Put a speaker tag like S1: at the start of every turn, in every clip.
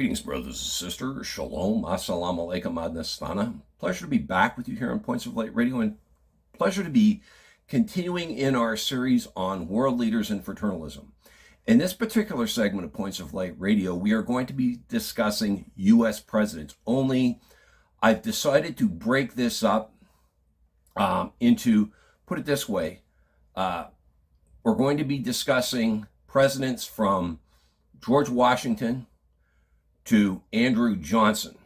S1: Greetings, brothers and sisters. Shalom, assalamu alaikum, ad nastana. Pleasure to be back with you here on Points of Light Radio, and pleasure to be continuing in our series on world leaders and fraternalism. In this particular segment of Points of Light Radio, we are going to be discussing U.S. presidents. Only I've decided to break this up into, put it this way, we're going to be discussing presidents from George Washington to Andrew Johnson.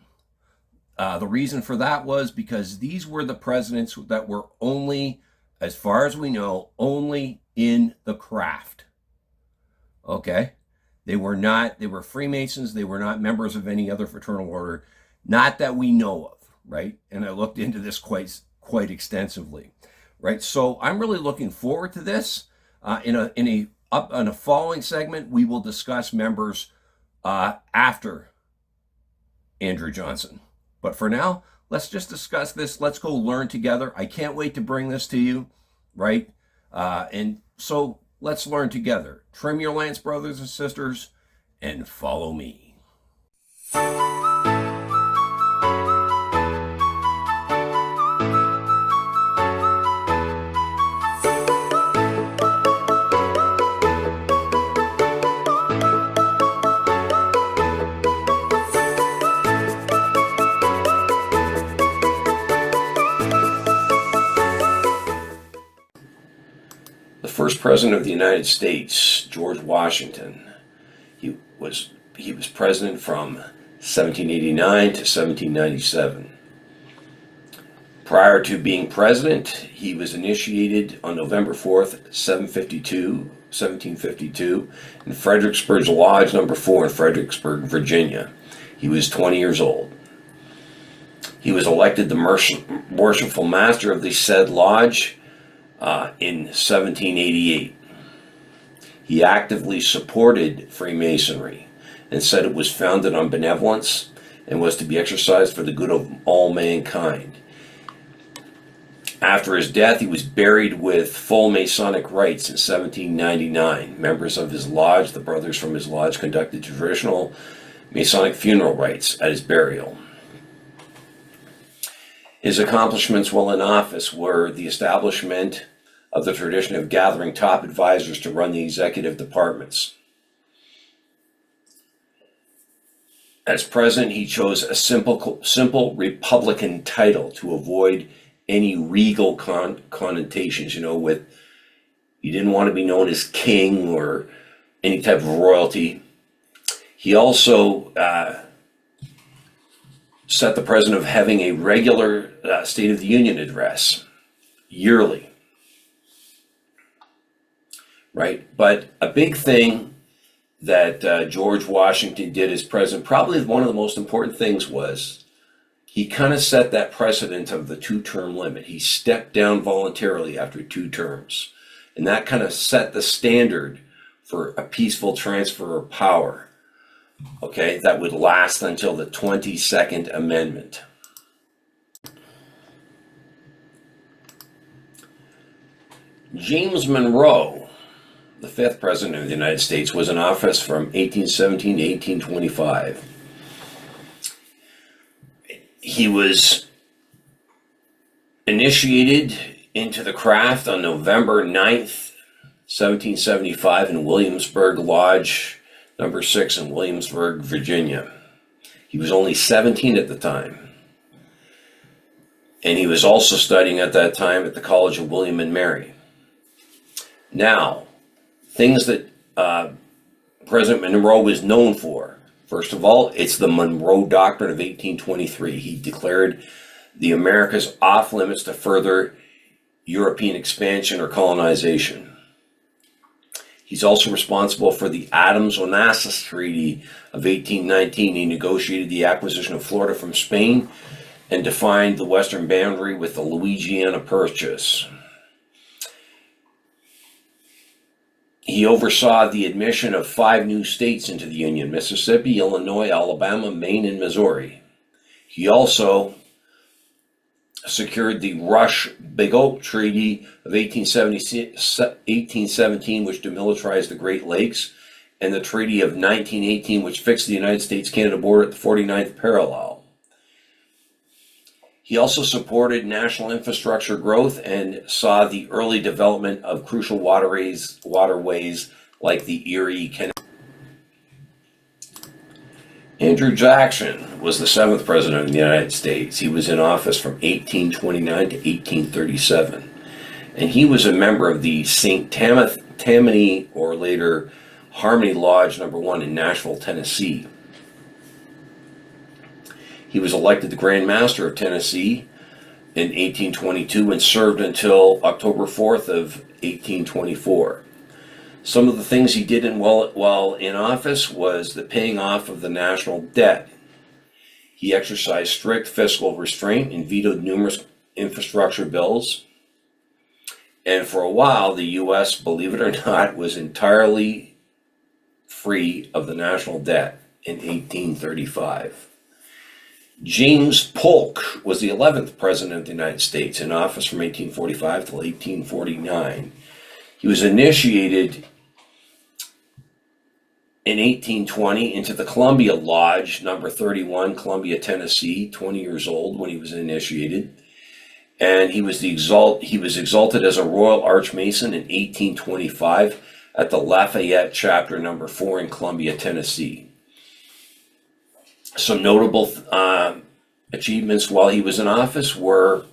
S1: The reason for that was because these were the presidents that were only, as far as we know, only in the craft. Okay? They were Freemasons. They were not members of any other fraternal order. Not that we know of, right? And I looked into this quite extensively, right? So I'm really looking forward to this. In a following segment, we will discuss members after Andrew Johnson. But for now, let's just discuss this. Let's go learn together. I can't wait to bring this to you, right? And so let's learn together. Trim your lance, brothers and sisters, and follow me. The first president of the United States, George Washington, he was president from 1789 to 1797. Prior to being president, he was initiated on November 4th, 1752, in Fredericksburg Lodge number 4 in Fredericksburg, Virginia. He was 20 years old. He was elected the worshipful master of the said lodge in 1788. He actively supported Freemasonry and said it was founded on benevolence and was to be exercised for the good of all mankind. After his death, he was buried with full Masonic rites in 1799. Members of his lodge, the brothers from his lodge, conducted traditional Masonic funeral rites at his burial. His accomplishments while in office were the establishment of the tradition of gathering top advisors to run the executive departments. As president, he chose a simple Republican title to avoid any regal connotations, with, he didn't want to be known as king or any type of royalty. He also set the precedent of having a regular State of the Union address yearly. Right? But a big thing that George Washington did as president, probably one of the most important things, was he kind of set that precedent of the 2-term limit. He stepped down voluntarily after 2 terms. And that kind of set the standard for a peaceful transfer of power, okay, that would last until the 22nd Amendment. James Monroe, the 5th president of the United States, was in office from 1817 to 1825. He was initiated into the craft on November 9th, 1775 in Williamsburg Lodge number 6 in Williamsburg, Virginia. He was only 17 at the time. And he was also studying at that time at the College of William and Mary. Now, things that President Monroe was known for. First of all, it's the Monroe Doctrine of 1823. He declared the Americas off limits to further European expansion or colonization. He's also responsible for the Adams-Onassis Treaty of 1819. He negotiated the acquisition of Florida from Spain and defined the western boundary with the Louisiana Purchase. He oversaw the admission of 5 new states into the Union: Mississippi, Illinois, Alabama, Maine, and Missouri. He also secured the Rush-Bagot Treaty of 1817, which demilitarized the Great Lakes and the Treaty of 1918, which fixed the United States-Canada border at the 49th parallel. He also supported national infrastructure growth and saw the early development of crucial waterways like the Erie Canal. Andrew Jackson was the 7th President of the United States. He was in office from 1829 to 1837. And he was a member of the St. Tammany, or later Harmony Lodge No. 1 in Nashville, Tennessee. He was elected the Grand Master of Tennessee in 1822 and served until October 4th of 1824. Some of the things he did while in office was the paying off of the national debt. He exercised strict fiscal restraint and vetoed numerous infrastructure bills. And for a while, the U.S., believe it or not, was entirely free of the national debt in 1835. James Polk was the 11th President of the United States, in office from 1845 till 1849. He was initiated in 1820 into the Columbia Lodge, number 31, Columbia, Tennessee, 20 years old when he was initiated. And he was exalted as a Royal Archmason in 1825 at the Lafayette Chapter number 4 in Columbia, Tennessee. Some notable achievements while he was in office were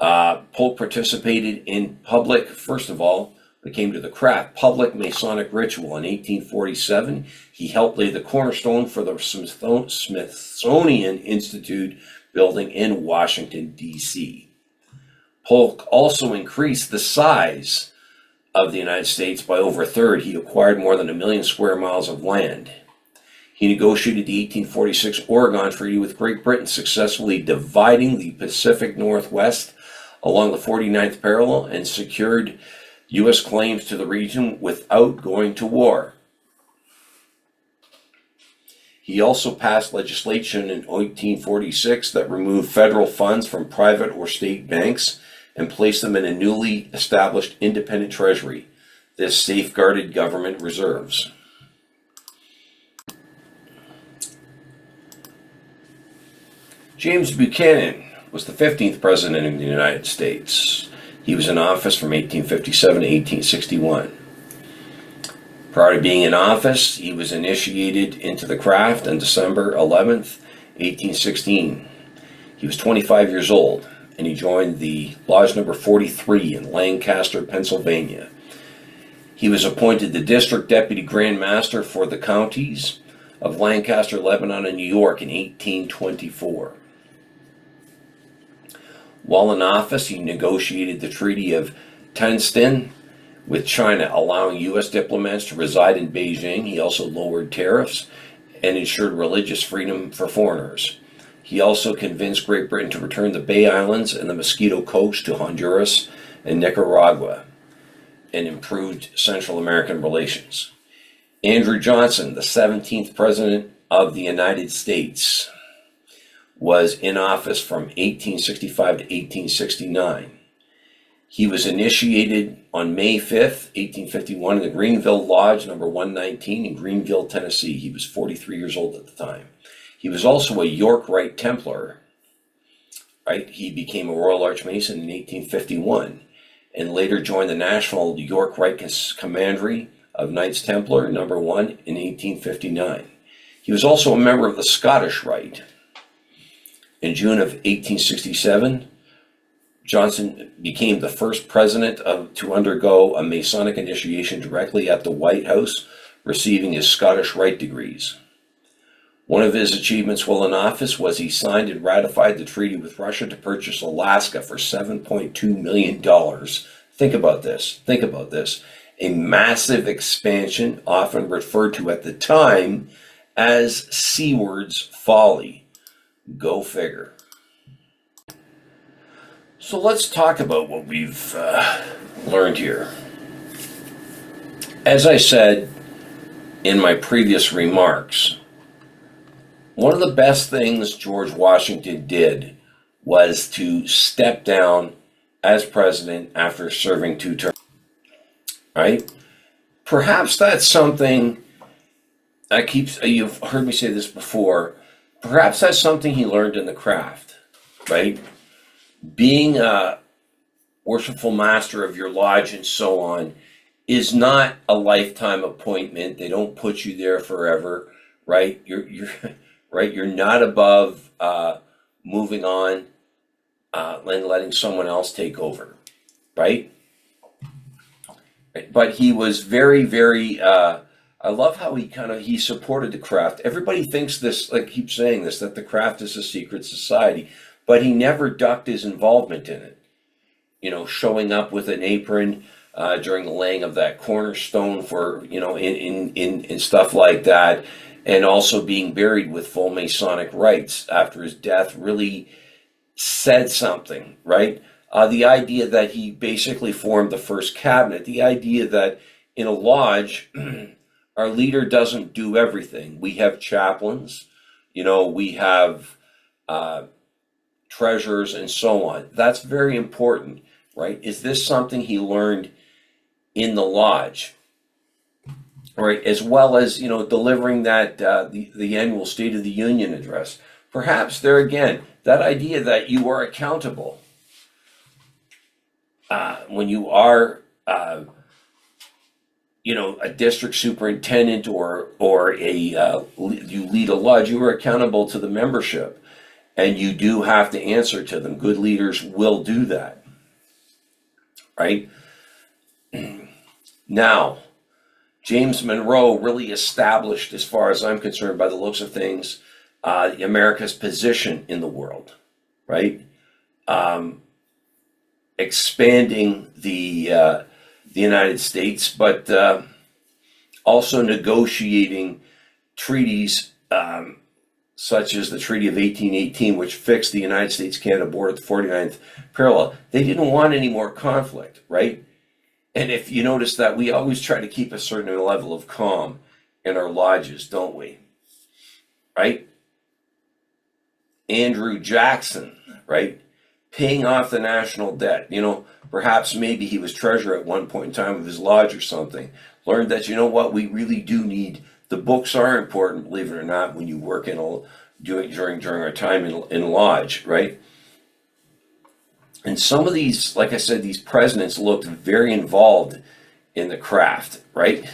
S1: Polk participated in public, first of all, it came to the craft, public Masonic ritual in 1847. He helped lay the cornerstone for the Smithsonian Institute building in Washington, D.C. Polk also increased the size of the United States by over a third. He acquired more than 1 million square miles of land. He negotiated the 1846 Oregon Treaty with Great Britain, successfully dividing the Pacific Northwest along the 49th parallel and secured U.S. claims to the region without going to war. He also passed legislation in 1846 that removed federal funds from private or state banks and placed them in a newly established independent treasury. This safeguarded government reserves. James Buchanan was the 15th President of the United States. He was in office from 1857 to 1861. Prior to being in office, he was initiated into the craft on December 11th, 1816. He was 25 years old, and he joined the Lodge number 43 in Lancaster, Pennsylvania. He was appointed the District Deputy Grand Master for the counties of Lancaster, Lebanon, and New York in 1824. While in office, he negotiated the Treaty of Tientsin with China, allowing U.S. diplomats to reside in Beijing. He also lowered tariffs and ensured religious freedom for foreigners. He also convinced Great Britain to return the Bay Islands and the Mosquito Coast to Honduras and Nicaragua, and improved Central American relations. Andrew Johnson, the 17th President of the United States, was in office from 1865 to 1869. He was initiated on May 5th, 1851 in the Greenville Lodge number 119 in Greenville, Tennessee. He was 43 years old at the time. He was also a York Rite Templar, right? He became a Royal Archmason in 1851 and later joined the National York Rite Commandery of Knights Templar number 1 in 1859. He was also a member of the Scottish Rite. In June of 1867, Johnson became the first president to undergo a Masonic initiation directly at the White House, receiving his Scottish Rite degrees. One of his achievements while in office was he signed and ratified the treaty with Russia to purchase Alaska for $7.2 million. Think about this. A massive expansion, often referred to at the time as Seward's Folly. Go figure. So let's talk about what we've learned here. As I said in my previous remarks, one of the best things George Washington did was to step down as president after serving 2 terms. Right? Perhaps that's something you've heard me say this before, perhaps that's something he learned in the craft, right? Being a worshipful master of your lodge and so on is not a lifetime appointment. They don't put you there forever, right? You're right. You're not above moving on and letting someone else take over, right? But he was very, very. I love how he supported the craft. Everybody thinks this, like, keep saying this, that the craft is a secret society, but he never ducked his involvement in it. Showing up with an apron during the laying of that cornerstone for in stuff like that, and also being buried with full Masonic rites after his death really said something, right? The idea that he basically formed the first cabinet, the idea that in a lodge, our leader doesn't do everything. We have chaplains, we have treasurers and so on. That's very important, right? Is this something he learned in the lodge, right? As well as, delivering that the annual State of the Union address. Perhaps there again, that idea that you are accountable when you are, a district superintendent or you lead a lodge, you are accountable to the membership, and you do have to answer to them. Good leaders will do that, right? Now, James Monroe really established, as far as I'm concerned, by the looks of things, America's position in the world, right? Expanding the United States, but also negotiating treaties such as the Treaty of 1818, which fixed the United States-Canada border at the 49th parallel. They didn't want any more conflict, right? And if you notice that, we always try to keep a certain level of calm in our lodges, don't we? Right? Andrew Jackson, right? Paying off the national debt. Perhaps maybe he was treasurer at one point in time of his lodge or something. Learned that, we really do need, the books are important, believe it or not, when you work during our time in lodge, right? And some of these, like I said, these presidents looked very involved in the craft, right?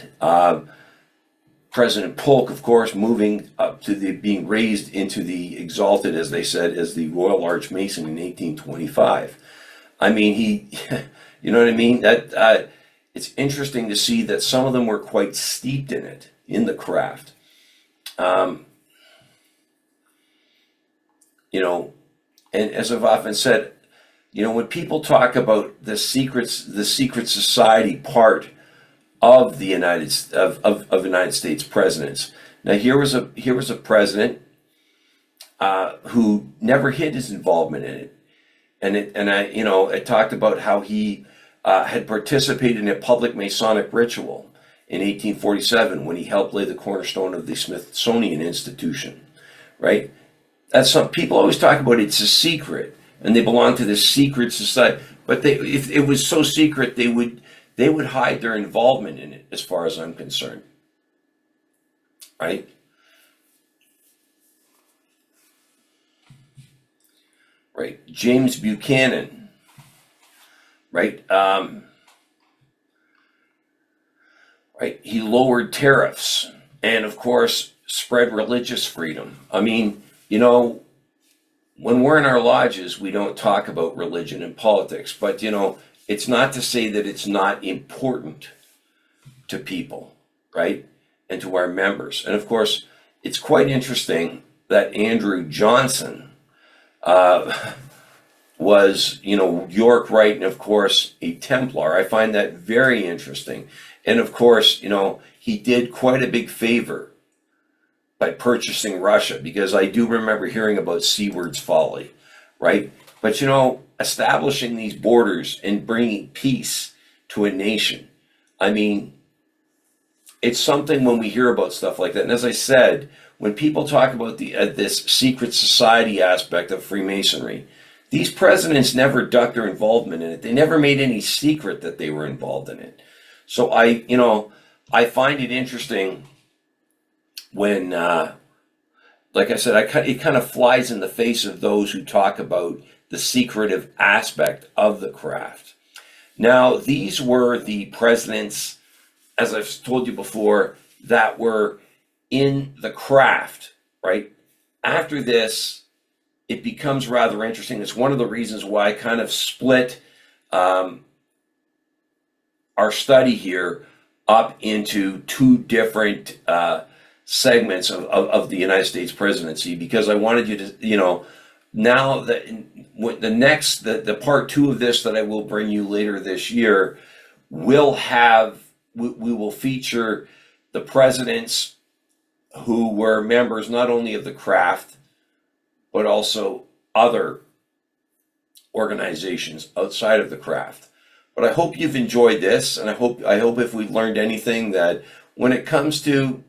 S1: President Polk, of course, moving up to being raised into the exalted, as they said, as the Royal Archmason in 1825. I mean, you know what I mean? That it's interesting to see that some of them were quite steeped in the craft. And as I've often said, when people talk about the secret society part of the United States presidents. Now here was a president who never hid his involvement in it, it talked about how he had participated in a public Masonic ritual in 1847 when he helped lay the cornerstone of the Smithsonian Institution, right? That's some people always talk about it's a secret and they belong to this secret society, but if it was so secret, they would hide their involvement in it, as far as I'm concerned, right? Right, James Buchanan, right? Right, he lowered tariffs and, of course, spread religious freedom. I mean, when we're in our lodges, we don't talk about religion and politics, but, it's not to say that it's not important to people, right? And to our members. And of course, it's quite interesting that Andrew Johnson was, York Rite, and of course, a Templar. I find that very interesting. And of course, he did quite a big favor by purchasing Russia, because I do remember hearing about Seward's folly, right? But, establishing these borders and bringing peace to a nation. I mean, it's something when we hear about stuff like that. And as I said, when people talk about this secret society aspect of Freemasonry, these presidents never ducked their involvement in it. They never made any secret that they were involved in it. So I find it interesting when, like I said, it kind of flies in the face of those who talk about the secretive aspect of the craft. Now, these were the presidents, as I've told you before, that were in the craft, right? After this, it becomes rather interesting. It's one of the reasons why I kind of split our study here up into two different segments of the United States presidency, because I wanted you to, now that the part two of this that I will bring you later this year will have, we will feature the presidents who were members not only of the craft, but also other organizations outside of the craft. But I hope you've enjoyed this, and I hope if we've learned anything, that when it comes to,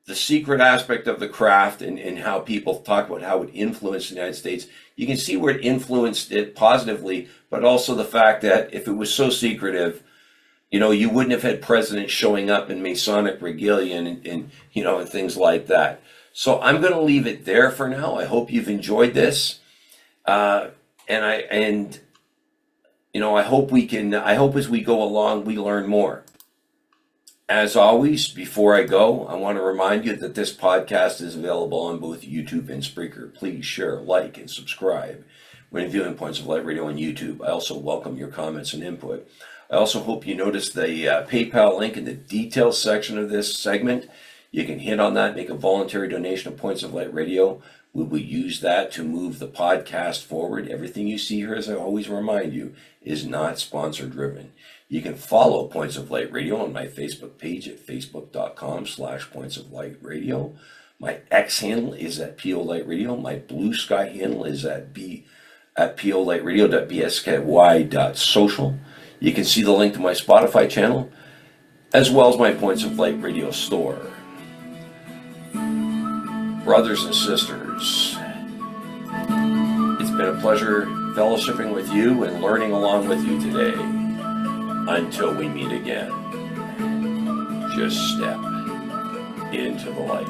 S1: the secret aspect of the craft and how people talk about how it influenced the United States, you can see where it influenced it positively, but also the fact that if it was so secretive, you wouldn't have had presidents showing up in Masonic regalia and things like that. So I'm going to leave it there for now. I hope you've enjoyed this, I hope as we go along we learn more. As always, before I go, I want to remind you that this podcast is available on both YouTube and Spreaker. Please share, like, and subscribe when viewing Points of Light Radio on YouTube. I also welcome your comments and input. I also hope you notice the PayPal link in the details section of this segment. You can hit on that, make a voluntary donation of Points of Light Radio. We will use that to move the podcast forward. Everything you see here, as I always remind you, is not sponsor driven. You can follow Points of Light Radio on my Facebook page at facebook.com/Points of Light Radio. My X handle is at PO Light Radio. My Bluesky handle is at POLightradio.bsky.social. You can see the link to my Spotify channel, as well as my Points of Light Radio store. Brothers and sisters, it's been a pleasure fellowshipping with you and learning along with you today. Until we meet again, just step into the light.